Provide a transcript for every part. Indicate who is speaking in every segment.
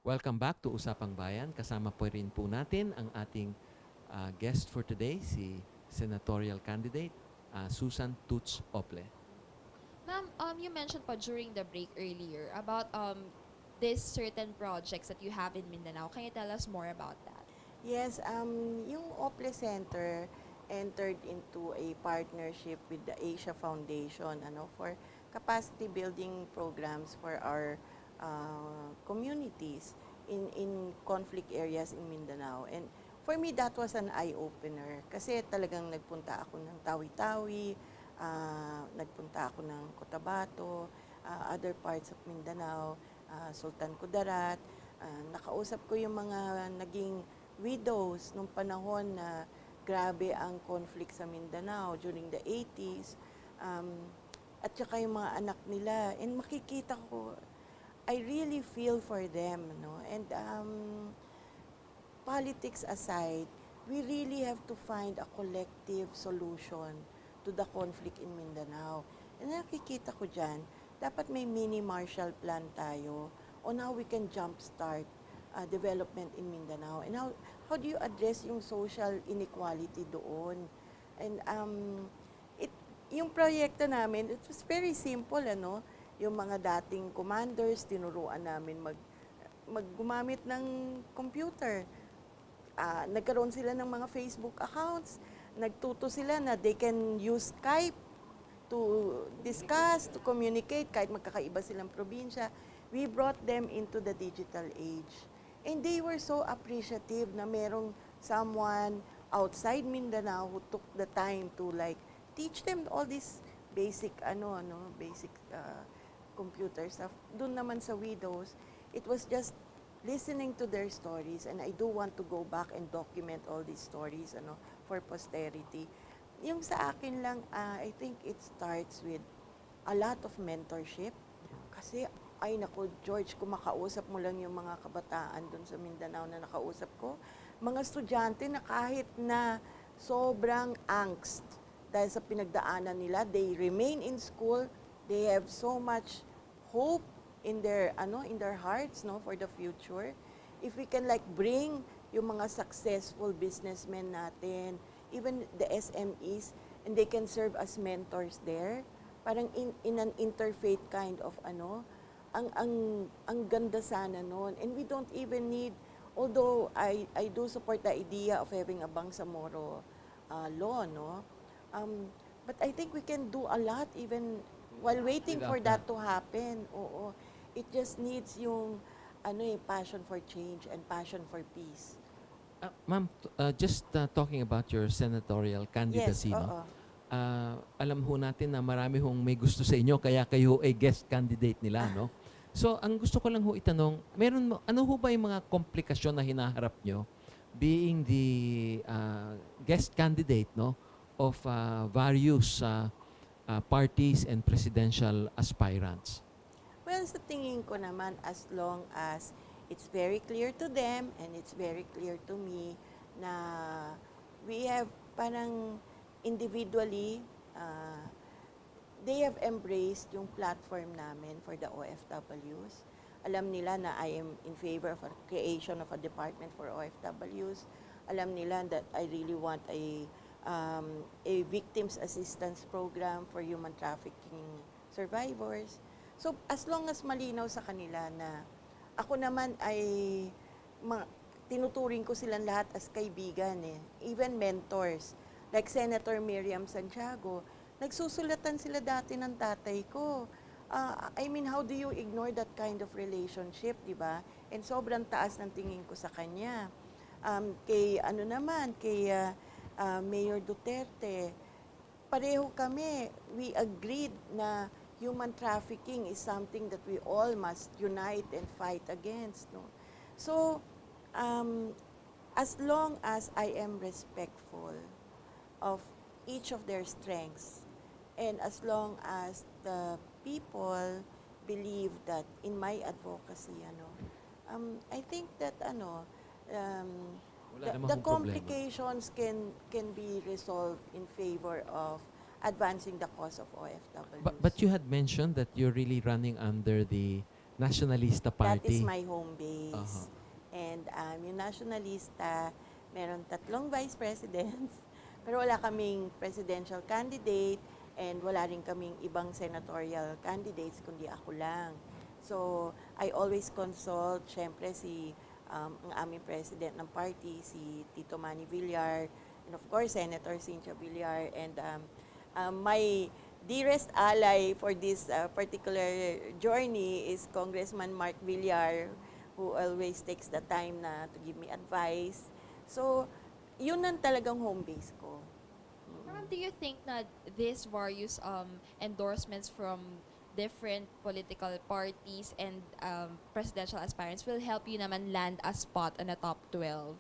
Speaker 1: Welcome back to Usapang Bayan. Kasama po rin po natin ang ating guest for today, si Senatorial candidate Susan Toots Ople.
Speaker 2: Ma'am, you mentioned po during the break earlier about these certain projects that you have in Mindanao. Can you tell us more about that?
Speaker 3: Yes, yung Ople Center entered into a partnership with the Asia Foundation for capacity building programs for our communities in conflict areas in Mindanao. And for me, that was an eye-opener kasi talagang nagpunta ako ng Tawi-Tawi, nagpunta ako ng Cotabato, other parts of Mindanao, Sultan Kudarat. Nakausap ko yung mga naging widows nung panahon na grabe ang conflict sa Mindanao during the 80s. At saka yung mga anak nila. And makikita ko, I really feel for them. And politics aside, we really have to find a collective solution to the conflict in Mindanao. And nakikita ko dyan, dapat may mini Marshall Plan tayo on how we can jumpstart development in Mindanao. And how do you address yung social inequality doon? And yung proyekto namin, it was very simple, yung mga dating commanders, tinuruan namin gumamit ng computer. Nagkaroon sila ng mga Facebook accounts. Nagtuto sila na they can use Skype to discuss, to communicate, kahit magkakaiba silang probinsya. We brought them into the digital age. And they were so appreciative na merong someone outside Mindanao who took the time to teach them all this basic basic computer stuff. Doon naman sa widows, it was just listening to their stories, and I do want to go back and document all these stories for posterity. Yung sa akin lang, I think it starts with a lot of mentorship. Kasi, ay naku, George, kung makausap mo lang yung mga kabataan doon sa Mindanao na nakausap ko, mga estudyante na kahit na sobrang angst dahil sa pinagdaanan nila, they remain in school, they have so much hope in their hearts for the future. If we can bring yung mga successful businessmen natin, even the SMEs, and they can serve as mentors there, parang in an interfaith kind of ang ganda sana noon. And we don't even need, although I do support the idea of having a Bangsamoro law, but I think we can do a lot even while waiting for that to happen. Oo. It just needs yung passion for change and passion for peace.
Speaker 1: Ma'am, just talking about your senatorial candidacy,
Speaker 3: Yes,
Speaker 1: no? Alam ho natin na marami hong may gusto sa inyo, kaya kayo ay guest candidate nila, no? So, ang gusto ko lang ho itanong, ano ho ba yung mga komplikasyon na hinaharap nyo being the guest candidate, no, of various parties and presidential aspirants?
Speaker 3: Well, sa tingin ko naman, as long as it's very clear to them and it's very clear to me na we have parang individually, they have embraced yung platform namin for the OFWs. Alam nila na I am in favor of a creation of a department for OFWs. Alam nila that I really want a victims assistance program for human trafficking survivors. So, as long as malinaw sa kanila na ako naman ay tinuturing ko silang lahat as kaibigan even mentors. Like Senator Miriam Santiago, nagsusulatan sila dati ng tatay ko. I mean, how do you ignore that kind of relationship, di ba? And sobrang taas ng tingin ko sa kanya. Kay Mayor Duterte, pareho kami, we agreed na human trafficking is something that we all must unite and fight against. No? So, as long as I am respectful of each of their strengths, and as long as the people believe that in my advocacy, I think that the complications can be resolved in favor of advancing the cause of OFW.
Speaker 1: But you had mentioned that you're really running under the Nationalista
Speaker 3: That is
Speaker 1: Party.
Speaker 3: my home base.
Speaker 1: Aha.
Speaker 3: And yung Nationalista, meron 3 vice presidents, pero wala kaming presidential candidate and wala rin kaming ibang senatorial candidates, kundi ako lang. So, I always consult, syempre, ang aming president ng party, si Tito Manny Villar, and of course, Senator Cynthia Villar, and my dearest ally for this particular journey is Congressman Mark Villar, who always takes the time na to give me advice. So, yun ang talagang home base ko.
Speaker 2: Ma'am, do you think na these various endorsements from different political parties and presidential aspirants will help you naman land a spot on the top 12?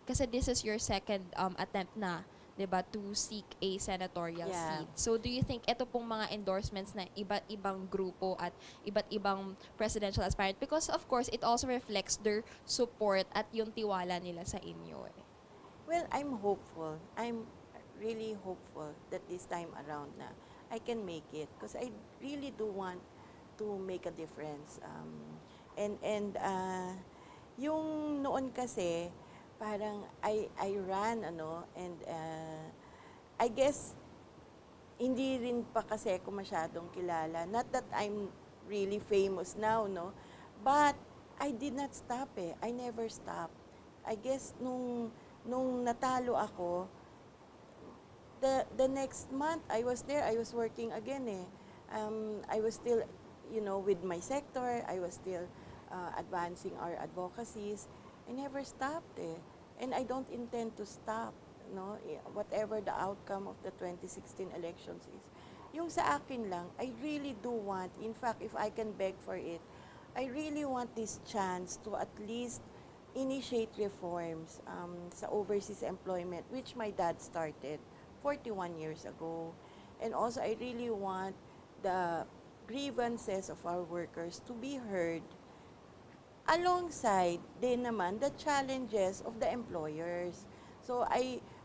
Speaker 2: Kasi this is your second attempt na, 'di ba, to seek a senatorial
Speaker 3: Yeah.
Speaker 2: seat. So do you think ito pong mga endorsements na iba't ibang grupo at iba't ibang presidential aspirant, because of course it also reflects their support at yung tiwala nila sa inyo eh.
Speaker 3: Well, I'm hopeful. I'm really hopeful that this time around na I can make it because I really do want to make a difference. And yung noon kasi parang I ran and I guess hindi rin pa kasi ako masyadong kilala. Not that I'm really famous now, no? But I did not stop eh. I never stopped. I guess nung natalo ako, the next month I was there, I was working again eh. I was still, with my sector, I was still advancing our advocacies. I never stopped eh. And I don't intend to stop, no? Whatever the outcome of the 2016 elections is. Yung sa akin lang, I really do want, in fact, if I can beg for it, I really want this chance to at least initiate reforms sa overseas employment, which my dad started 41 years ago. And also, I really want the grievances of our workers to be heard alongside din naman the challenges of the employers. So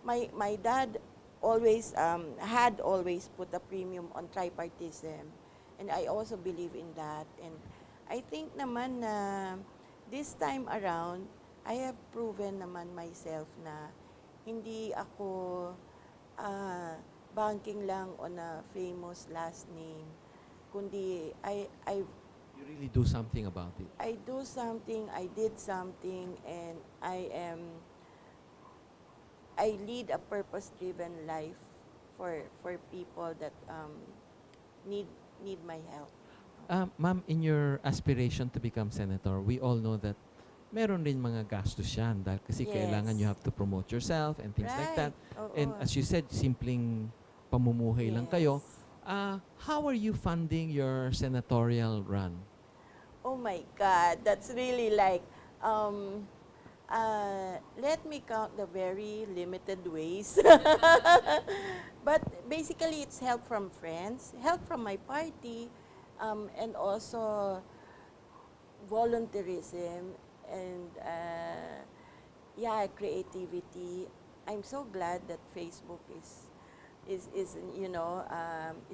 Speaker 3: my dad always had always put a premium on tripartism, and I also believe in that. And I think naman na this time around I have proven naman myself na hindi ako banking lang on a famous last name, kundi
Speaker 1: You really do something about it.
Speaker 3: I do something, I did something, and I lead a purpose-driven life for people that need my help.
Speaker 1: Ma'am, in your aspiration to become senator, we all know that meron rin mga gastos yan dahil kasi
Speaker 3: Yes.
Speaker 1: kailangan you have to promote yourself and things like that.
Speaker 3: Oo.
Speaker 1: And as you said, simpleng pamumuhay lang kayo.
Speaker 3: Yes.
Speaker 1: How are you funding your senatorial run?
Speaker 3: Oh my God, that's really like, let me count the very limited ways. But basically, it's help from friends, help from my party, and also volunteerism and creativity. I'm so glad that Facebook is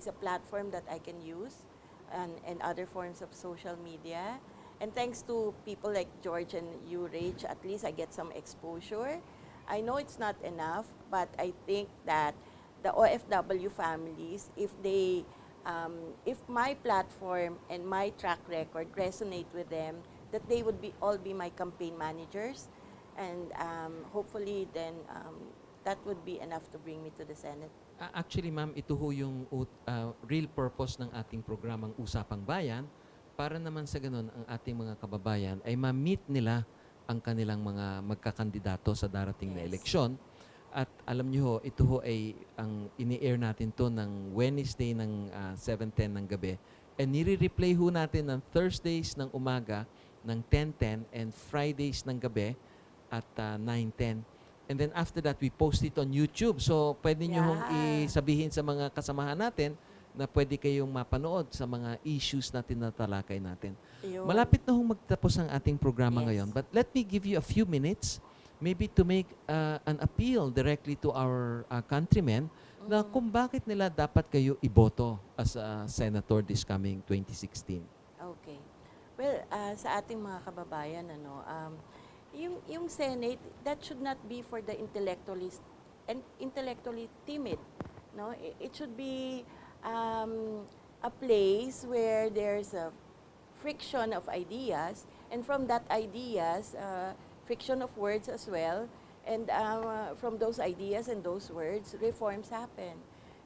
Speaker 3: a platform that I can use, and other forms of social media. And thanks to people like George and you, Rach, at least I get some exposure. I know it's not enough, but I think that the OFW families, if my platform and my track record resonate with them, that they would all be my campaign managers, and hopefully then that would be enough to bring me to the Senate.
Speaker 1: Actually, ma'am, ito ho yung real purpose ng ating programang Usapang Bayan, para naman sa ganun ang ating mga kababayan ay ma-meet nila ang kanilang mga magkakandidato sa darating na
Speaker 3: Yes.
Speaker 1: eleksyon. At alam niyo ho, ito ho ay ang ini-air natin to ng Wednesday ng 7:10 ng gabi. And nire-replay ho natin ng Thursdays ng umaga ng 10:10 and Fridays ng gabi at 9:10. And then after that, we post it on YouTube. So, pwede nyo hong
Speaker 3: Yeah.
Speaker 1: isabihin sa mga kasamahan natin na pwede kayong mapanood sa mga issues na tinatalakay natin.
Speaker 3: Ayun.
Speaker 1: Malapit na hong magtapos ang ating programa
Speaker 3: Yes.
Speaker 1: ngayon. But let me give you a few minutes maybe to make an appeal directly to our countrymen na kung bakit nila dapat kayo iboto as a senator this coming 2016.
Speaker 3: Okay. Well, sa ating mga kababayan, yung Senate, that should not be for the intellectualist and intellectually timid. No, it should be a place where there's a friction of ideas, and from that ideas, friction of words as well, and from those ideas and those words, reforms happen.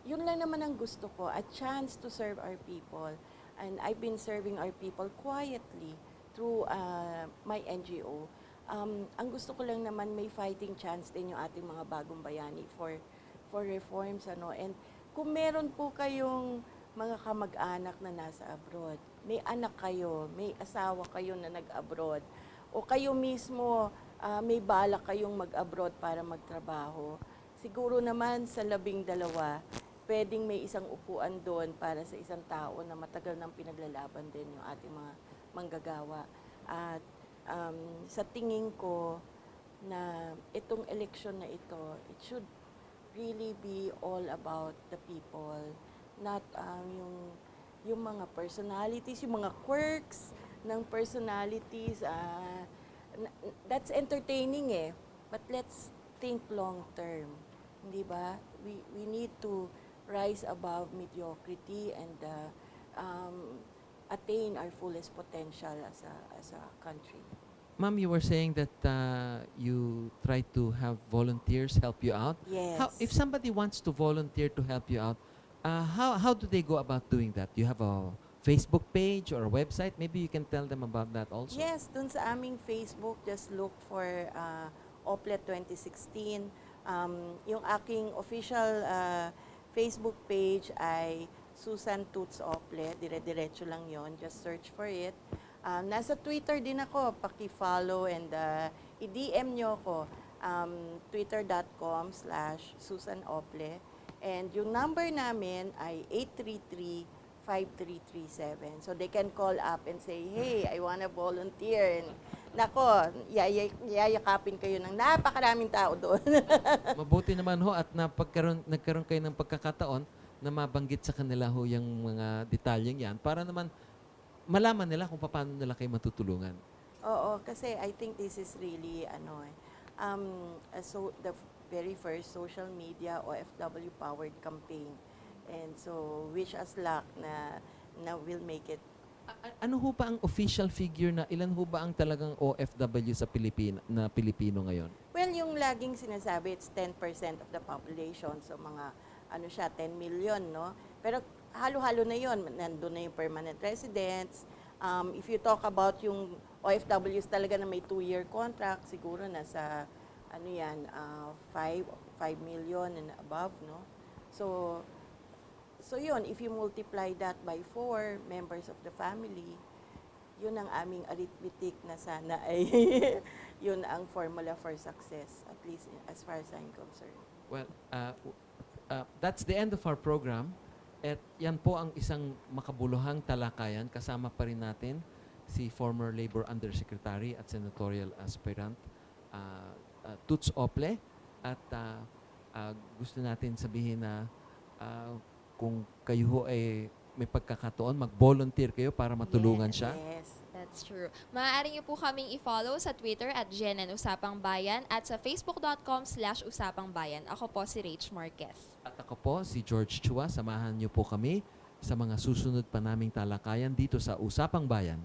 Speaker 3: Yun lang naman ang gusto ko, a chance to serve our people. And I've been serving our people quietly through my NGO. Ang gusto ko lang naman may fighting chance din yung ating mga bagong bayani for reforms. And kung meron po kayong mga kamag-anak na nasa abroad, may anak kayo, may asawa kayo na nag-abroad, o kayo mismo may balak kayong mag-abroad para magtrabaho, siguro naman sa 12, pwedeng may isang upuan doon para sa isang tao na matagal nang pinaglalaban din yung ating mga manggagawa. At sa tingin ko na itong eleksyon na ito, it should really be all about the people, not yung mga personalities, yung mga quirks ng personalities. That's entertaining but let's think long term. Hindi ba? We need to rise above mediocrity and attain our fullest potential as a country.
Speaker 1: Ma'am, you were saying that you try to have volunteers help you out.
Speaker 3: Yes.
Speaker 1: If somebody wants to volunteer to help you out, how do they go about doing that? You have a Facebook page or a website? Maybe you can tell them about that also.
Speaker 3: Yes, dun sa aming Facebook, just look for Ople 2016. Yung aking official Facebook page ay Toots Ople. Dire-diretso lang yon. Just search for it. Nasa Twitter din ako. Paki-follow and i-DM nyo ako. Twitter.com/Susan Ople. And yung number namin ay 833-5337. So they can call up and say, hey, I wanna volunteer. And, nako, yayakapin kayo ng napakaraming tao doon.
Speaker 1: Mabuti naman ho at nagkaroon kayo ng pagkakataon na mabanggit sa kanila ho yung mga detalyeng yan para naman malaman nila kung paano nila kayo matutulungan.
Speaker 3: Oo, kasi I think this is really, so the very first social media OFW-powered campaign. And so, wish us luck na we'll make it.
Speaker 1: Ano ho ba ang official figure na ilan ho ba ang talagang OFW sa Pilipino ngayon?
Speaker 3: Well, yung laging sinasabi, it's 10% of the population. So, mga, 10 million, no? Pero halo-halo na yon. Nandun na yung permanent residents. If you talk about yung OFWs talaga na may 2-year contract, siguro nasa, 5 million and above, no? So yun, if you multiply that by 4 members of the family, yun ang aming arithmetic na sana ay yun ang formula for success, at least as far as I'm concerned.
Speaker 1: Well, that's the end of our program. At yan po ang isang makabuluhang talakayan. Kasama pa rin natin si former Labor Undersecretary at Senatorial Aspirant Toots Ople. At gusto natin sabihin na kung kayo ho ay may pagkakataon, mag-volunteer kayo para matulungan siya.
Speaker 3: Yes.
Speaker 2: That's true. Maaari niyo po kaming i-follow sa Twitter at Jen and Usapang Bayan at sa facebook.com/Usapang Bayan. Ako po si Rach Marquez.
Speaker 1: At ako po si George Chua. Samahan niyo po kami sa mga susunod pa naming talakayan dito sa Usapang Bayan.